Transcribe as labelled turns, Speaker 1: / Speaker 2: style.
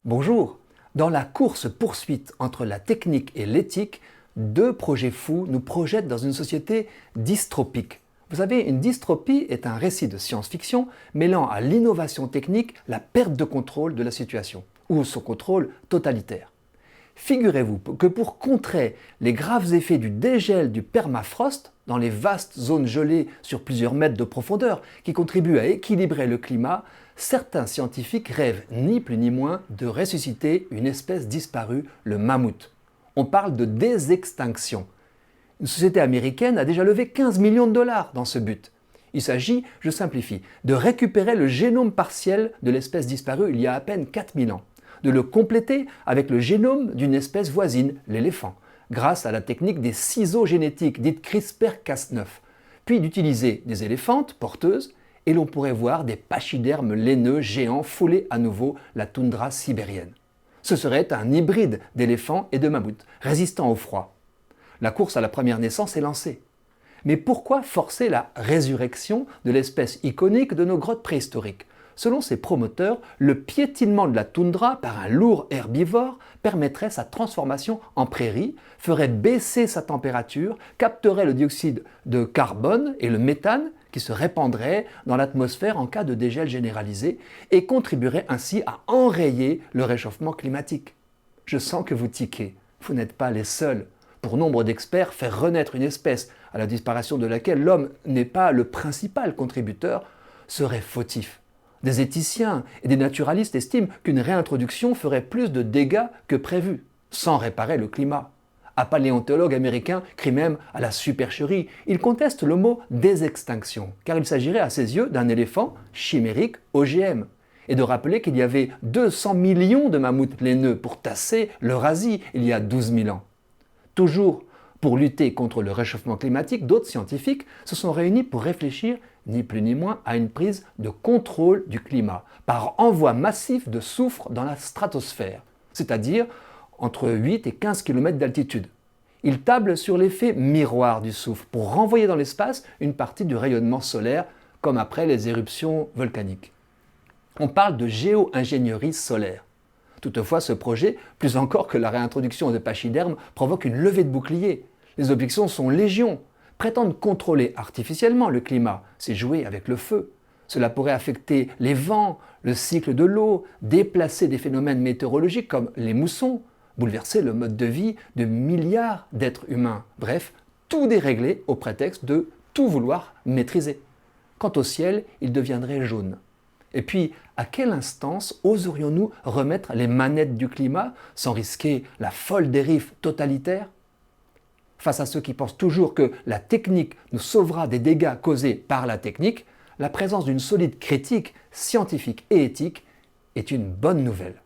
Speaker 1: Bonjour. Dans la course-poursuite entre la technique et l'éthique, deux projets fous nous projettent dans une société dystropique. Vous savez, une dystropie est un récit de science-fiction mêlant à l'innovation technique la perte de contrôle de la situation, ou son contrôle totalitaire. Figurez-vous que pour contrer les graves effets du dégel du permafrost dans les vastes zones gelées sur plusieurs mètres de profondeur qui contribuent à équilibrer le climat, certains scientifiques rêvent ni plus ni moins de ressusciter une espèce disparue, le mammouth. On parle de désextinction. Une société américaine a déjà levé 15 millions de dollars dans ce but. Il s'agit, je simplifie, de récupérer le génome partiel de l'espèce disparue il y a à peine 4000 ans, de le compléter avec le génome d'une espèce voisine, l'éléphant, grâce à la technique des ciseaux génétiques dite CRISPR-Cas9, puis d'utiliser des éléphantes porteuses et l'on pourrait voir des pachydermes laineux géants fouler à nouveau la toundra sibérienne. Ce serait un hybride d'éléphant et de mammouth, résistant au froid. La course à la première naissance est lancée. Mais pourquoi forcer la résurrection de l'espèce iconique de nos grottes préhistoriques ? Selon ses promoteurs, le piétinement de la toundra par un lourd herbivore permettrait sa transformation en prairie, ferait baisser sa température, capterait le dioxyde de carbone et le méthane qui se répandraient dans l'atmosphère en cas de dégel généralisé et contribuerait ainsi à enrayer le réchauffement climatique. Je sens que vous tiquez, vous n'êtes pas les seuls. Pour nombre d'experts, faire renaître une espèce à la disparition de laquelle l'homme n'est pas le principal contributeur serait fautif. Des éthiciens et des naturalistes estiment qu'une réintroduction ferait plus de dégâts que prévu, sans réparer le climat. Un paléontologue américain crie même à la supercherie. Il conteste le mot désextinction, car il s'agirait à ses yeux d'un éléphant chimérique OGM, et de rappeler qu'il y avait 200 millions de mammouths laineux pour tasser l'Eurasie il y a 12 000 ans. Toujours pour lutter contre le réchauffement climatique, d'autres scientifiques se sont réunis pour réfléchir ni plus ni moins à une prise de contrôle du climat par envoi massif de soufre dans la stratosphère, c'est-à-dire entre 8 et 15 km d'altitude. Ils tablent sur l'effet miroir du soufre pour renvoyer dans l'espace une partie du rayonnement solaire, comme après les éruptions volcaniques. On parle de géo-ingénierie solaire. Toutefois, ce projet, plus encore que la réintroduction de pachydermes, provoque une levée de boucliers. Les objections sont légion. Prétendre contrôler artificiellement le climat, c'est jouer avec le feu. Cela pourrait affecter les vents, le cycle de l'eau, déplacer des phénomènes météorologiques comme les moussons, bouleverser le mode de vie de milliards d'êtres humains. Bref, tout dérégler au prétexte de tout vouloir maîtriser. Quant au ciel, il deviendrait jaune. Et puis, à quelle instance oserions-nous remettre les manettes du climat sans risquer la folle dérive totalitaire ? Face à ceux qui pensent toujours que la technique nous sauvera des dégâts causés par la technique, la présence d'une solide critique scientifique et éthique est une bonne nouvelle.